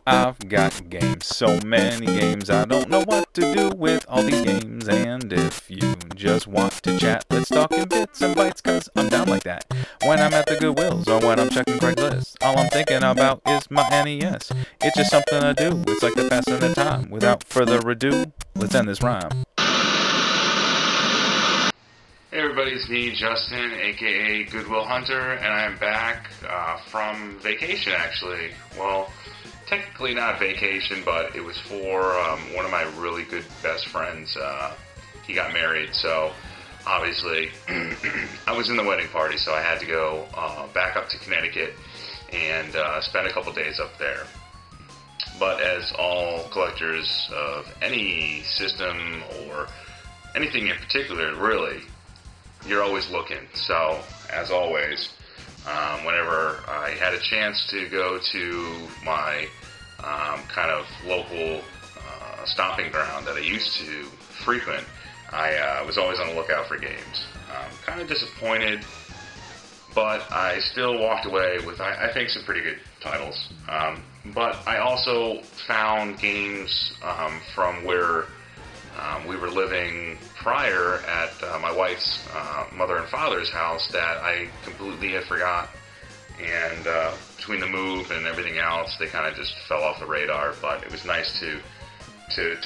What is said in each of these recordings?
I've got games, so many games, I don't know what to do with all these games. And if you just want to chat, let's talk in bits and bytes, cause I'm down like that. When I'm at the Goodwills or when I'm checking Craigslist, all I'm thinking about is my NES. It's just something to do, it's like the passing of time. Without further ado, let's end this rhyme. Hey everybody, it's me, Justin, aka Goodwill Hunter, and I'm back from vacation actually. Well, technically not vacation, but it was for one of my really good best friends. He got married, so obviously I was in the wedding party, so I had to go back up to Connecticut and spend a couple days up there. But as all collectors of any system or anything in particular, really, you're always looking. So, as always, whenever I had a chance to go to my kind of local stomping ground that I used to frequent, I was always on the lookout for games. Kind of disappointed, but I still walked away with, I think, some pretty good titles. But I also found games from where we were living prior at my wife's mother and father's house that I completely had forgot, and between the move and everything else, they kind of just fell off the radar. But it was nice to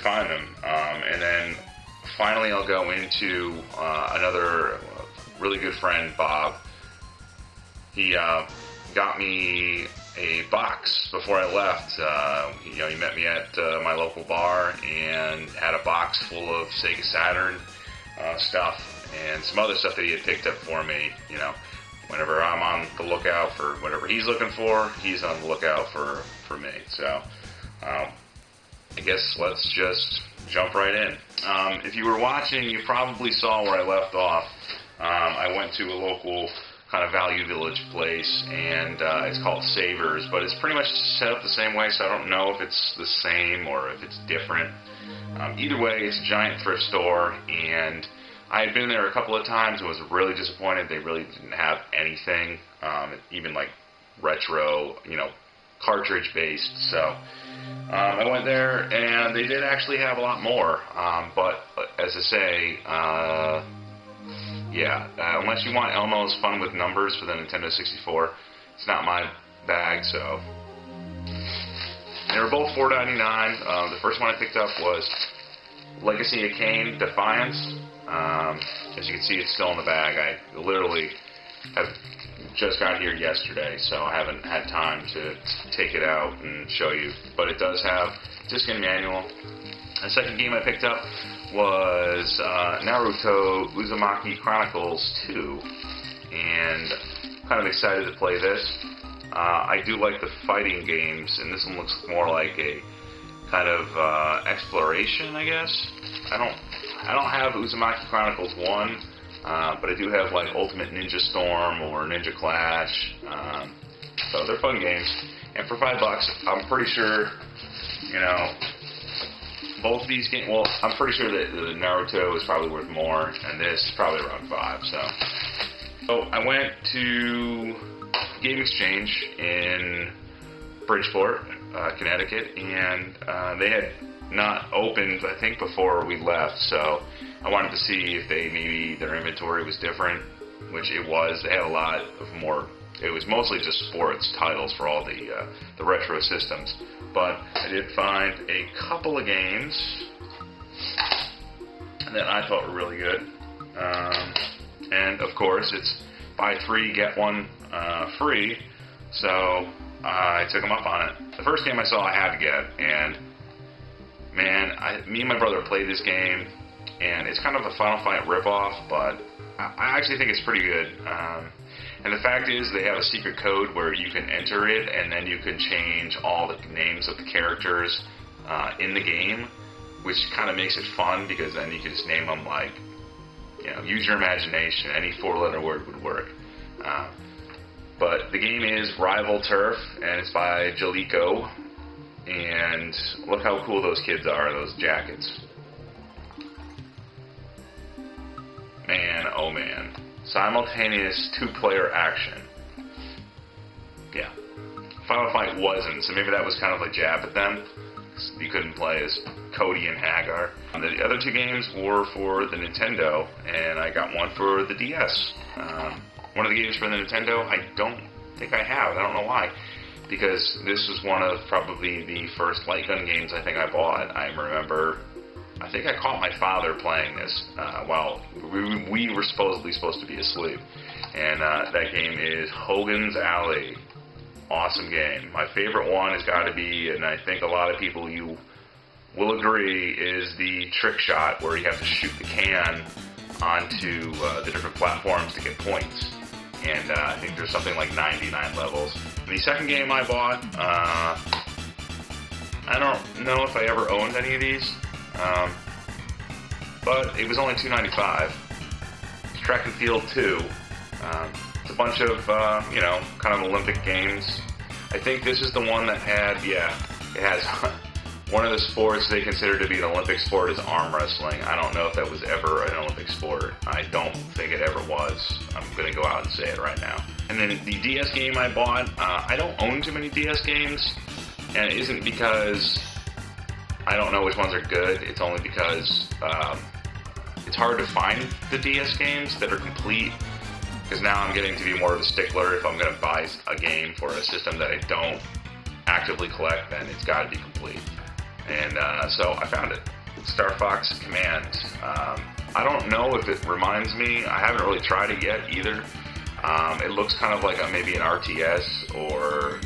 find them, and then finally I'll go into another really good friend, Bob. He got me a box before I left. He met me at my local bar and had a box full of Sega Saturn stuff and some other stuff that he had picked up for me. Whenever I'm on the lookout for whatever he's looking for, he's on the lookout for me. So I guess let's just jump right in. If you were watching, you probably saw where I left off. I went to a local kind of value village place, and it's called Savers, but it's pretty much set up the same way, so I don't know if it's the same or if it's different. Either way, it's a giant thrift store, and I had been there a couple of times and was really disappointed. They really didn't have anything, even like retro, cartridge based. So I went there, and they did actually have a lot more, but as I say, unless you want Elmo's Fun with Numbers for the Nintendo 64, it's not my bag. So they were both $4.99. The first one I picked up was Legacy of Kain, Defiance. As you can see, it's still in the bag. I literally have just got here yesterday, so I haven't had time to take it out and show you. But it does have disc and manual. The second game I picked up was Naruto Uzumaki Chronicles 2, and kind of excited to play this. I do like the fighting games, and this one looks more like a kind of exploration, I guess. I don't have Uzumaki Chronicles 1, but I do have like Ultimate Ninja Storm or Ninja Clash, so they're fun games. And for $5, I'm pretty sure, both these games, well, I'm pretty sure that the Naruto is probably worth more, and this is probably around $5, so I went to Game Exchange in Bridgeport, Connecticut, and they had not opened, I think, before we left, so I wanted to see if maybe their inventory was different, which it was. They had a lot of more. It was mostly just sports titles for all the retro systems. But I did find a couple of games that I thought were really good. And of course, it's buy 3, get 1 free. So I took them up on it. The first game I saw I had to get, and man, me and my brother played this game, and it's kind of a Final Fight ripoff, but I actually think it's pretty good. And the fact is, they have a secret code where you can enter it, and then you can change all the names of the characters in the game, which kind of makes it fun, because then you can just name them like, use your imagination. Any 4-letter word would work. But the game is Rival Turf, and it's by Jalico. And look how cool those kids are, those jackets. Man, oh man. Simultaneous 2-player action. Yeah. Final Fight wasn't, so maybe that was kind of like jab at them. You couldn't play as Cody and Hagar. The other two games were for the Nintendo, and I got one for the DS. One of the games for the Nintendo, I don't think I have. I don't know why. Because this was one of probably the first light gun games I think I bought. I remember, I think I caught my father playing this while we were supposed to be asleep. And that game is Hogan's Alley. Awesome game. My favorite one has got to be, and I think a lot of people you will agree, is the trick shot where you have to shoot the can onto the different platforms to get points. And I think there's something like 99 levels. The second game I bought, I don't know if I ever owned any of these, but it was only $2.95. It's Track and Field 2. It's a bunch of, kind of Olympic games. I think this is the one that had, it has one of the sports they consider to be an Olympic sport is arm wrestling. I don't know if that was ever an Olympic sport. I don't think it ever was. I'm going to go out and say it right now. And then the DS game I bought, I don't own too many DS games, and it isn't because I don't know which ones are good. It's only because it's hard to find the DS games that are complete, because now I'm getting to be more of a stickler. If I'm going to buy a game for a system that I don't actively collect, then it's got to be complete. And so I found it. StarFox Command. I don't know if it reminds me. I haven't really tried it yet either. It looks kind of like maybe an RTS or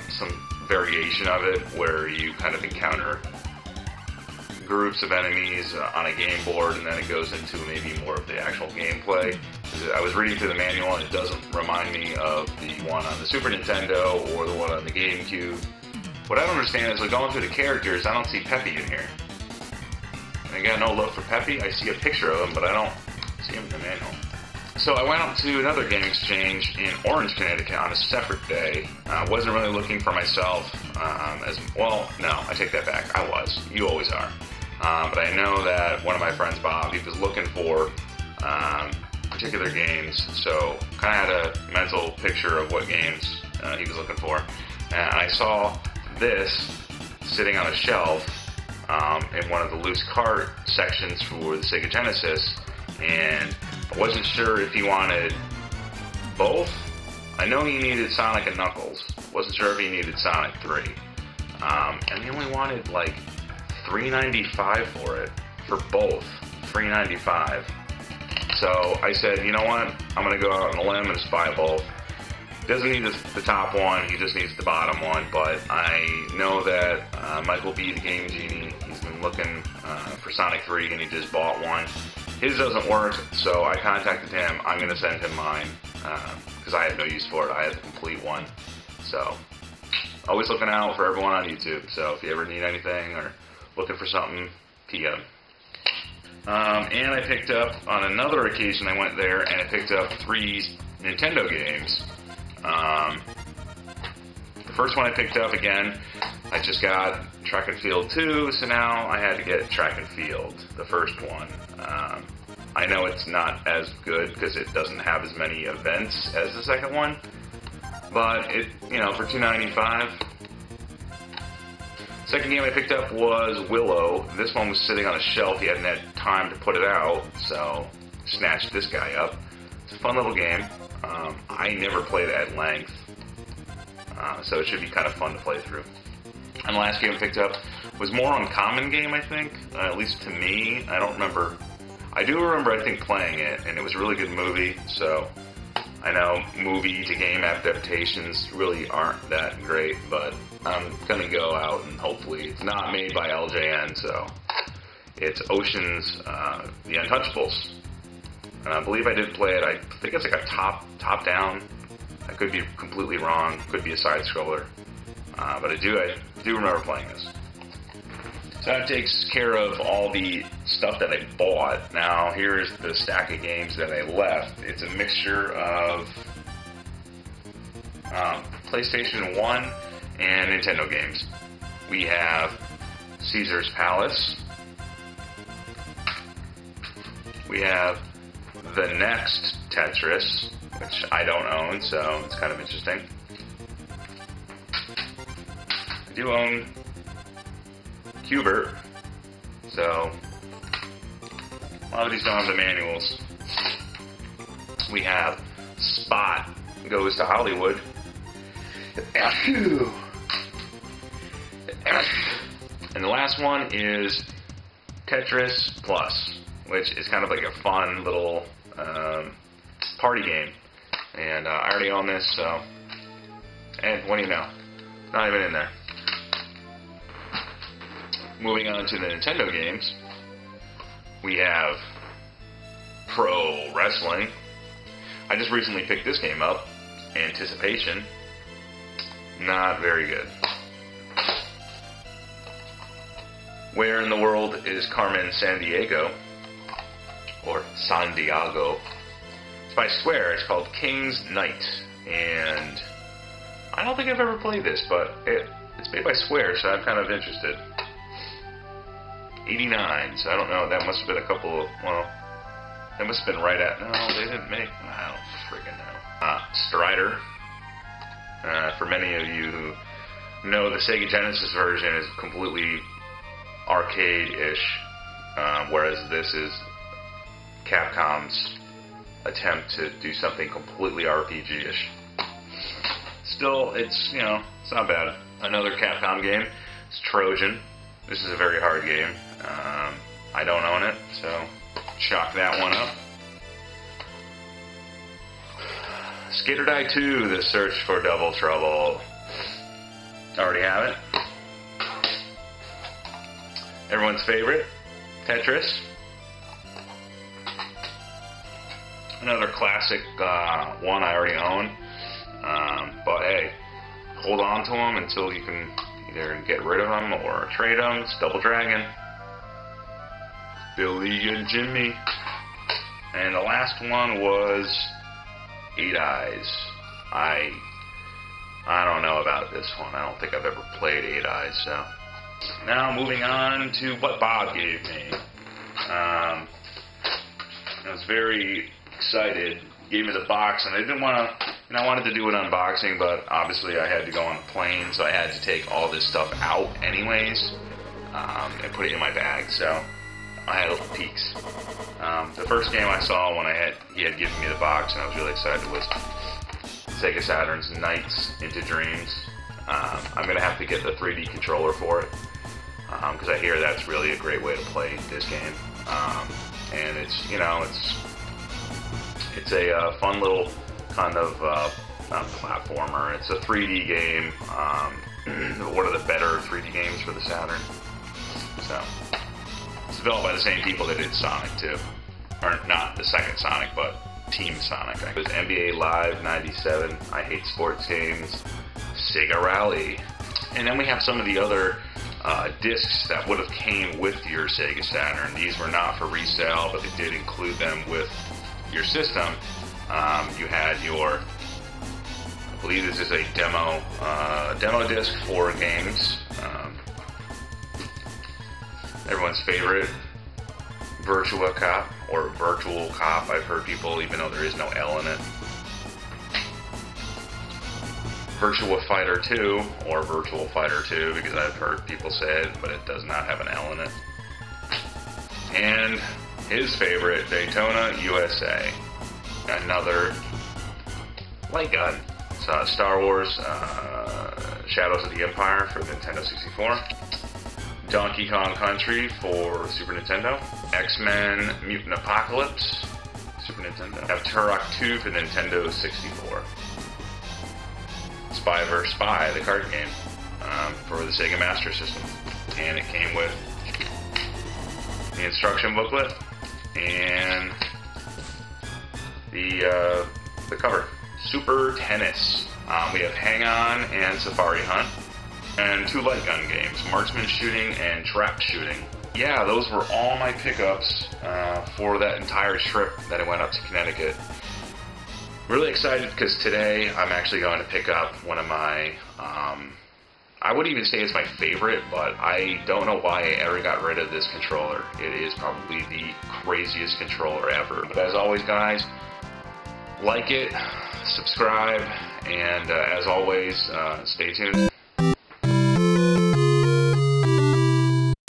some variation of it where you kind of encounter groups of enemies on a game board, and then it goes into maybe more of the actual gameplay. I was reading through the manual, and it doesn't remind me of the one on the Super Nintendo or the one on the GameCube. What I don't understand is, like, going through the characters, I don't see Peppy in here. And again, no love for Peppy. I see a picture of him, but I don't see him in the manual. So I went up to another game exchange in Orange, Connecticut on a separate day. I wasn't really looking for myself no, I take that back. I was. You always are. But I know that one of my friends, Bob, he was looking for particular games, so kind of had a mental picture of what games he was looking for. And I saw this sitting on a shelf in one of the loose cart sections for the Sega Genesis, and I wasn't sure if he wanted both. I know he needed Sonic and Knuckles. Wasn't sure if he needed Sonic 3. And he only wanted like $3.95 for it, for both. $3.95. So I said, you know what? I'm going to go out on a limb and just buy both. He doesn't need the top one, he just needs the bottom one, but I know that Michael B, the Game Genie, he's been looking for Sonic 3 and he just bought one. His doesn't work, so I contacted him. I'm going to send him mine, because I had no use for it. I had the complete one. So, always looking out for everyone on YouTube. So, if you ever need anything or looking for something, PM. And I picked up, on another occasion I went there, and I picked up 3 Nintendo games. The first one I picked up, again, I just got Track and Field 2, so now I had to get Track and Field, the first one. I know it's not as good because it doesn't have as many events as the second one, but it, for $2.95. Second game I picked up was Willow. This one was sitting on a shelf. He hadn't had time to put it out, so snatched this guy up. It's a fun little game. I never played it at length, so it should be kind of fun to play through. And the last game I picked up was more uncommon game, I think, at least to me. I don't remember. I do remember, I think, playing it, and it was a really good movie, so I know movie to game adaptations really aren't that great, but I'm going to go out and hopefully, it's not made by LJN, so it's Ocean's The Untouchables. And I believe I did play it. I think it's like a top-down. I could be completely wrong. Could be a side-scroller. But I do remember playing this. So that takes care of all the stuff that I bought. Now here's the stack of games that I left. It's a mixture of PlayStation 1 and Nintendo games. We have Caesar's Palace. We have the Next Tetris, which I don't own, so it's kind of interesting. do own Q*bert, so a lot of these don't have the manuals. We have Spot Goes to Hollywood. And the last one is Tetris Plus, which is kind of like a fun little party game. And I already own this, so... And what do you know? Not even in there. Moving on to the Nintendo games, we have Pro Wrestling. I just recently picked this game up. Anticipation. Not very good. Where in the world is Carmen Sandiego? Or Sandiego. It's by Square. It's called King's Knight. And I don't think I've ever played this, but it's made by Square, so I'm kind of interested. 89, so I don't know. That must have been a couple of, well, that must have been right at, no, they didn't make, I don't friggin' know. Stryder. For many of you who know, the Sega Genesis version is completely arcade-ish, whereas this is Capcom's attempt to do something completely RPG-ish. Still, it's, you know, it's not bad. Another Capcom game is Trojan. This is a very hard game. I don't own it, so chalk that one up. Skater Die 2, The Search for Double Trouble. Already have it. Everyone's favorite, Tetris. Another classic one I already own. But hey, hold on to them until you can either get rid of them or trade them. It's Double Dragon. Billy and Jimmy. And the last one was 8 Eyes. I don't know about this one. I don't think I've ever played 8 Eyes, so. Now moving on to what Bob gave me. I was very excited. He gave me the box, and I didn't want to, and I wanted to do an unboxing, but obviously I had to go on a plane, so I had to take all this stuff out anyways, and put it in my bag, so I had little peeks. The first game I saw when he had given me the box, and I was really excited, was Sega Saturn's Nights into Dreams. I'm going to have to get the 3D controller for it, because I hear that's really a great way to play this game. And it's, you know, it's a fun little kind of platformer. It's a 3D game, one of the better 3D games for the Saturn. So, it's developed by the same people that did Sonic 2. Or not the second Sonic, but Team Sonic. It was NBA Live 97, I Hate Sports Games, Sega Rally. And then we have some of the other discs that would have came with your Sega Saturn. These were not for resale, but they did include them with your system. You had your, I believe this is a demo disc for games. Everyone's favorite, Virtua Cop, or Virtual Cop, I've heard people, even though there is no L in it. Virtua Fighter 2, or Virtual Fighter 2, because I've heard people say it, but it does not have an L in it. And his favorite, Daytona USA. Another light gun. It's Star Wars Shadows of the Empire for Nintendo 64. Donkey Kong Country for Super Nintendo. X-Men Mutant Apocalypse, Super Nintendo. I have Turok 2 for Nintendo 64. Spy vs. Spy, the card game, for the Sega Master System. And it came with the instruction booklet and the cover. Super Tennis. We have Hang On and Safari Hunt. And 2 light gun games, Marksman Shooting and Trap Shooting. Yeah, those were all my pickups for that entire trip that I went up to Connecticut. Really excited because today I'm actually going to pick up one of my, I wouldn't even say it's my favorite, but I don't know why I ever got rid of this controller. It is probably the craziest controller ever. But as always, guys, like it, subscribe, and as always, stay tuned.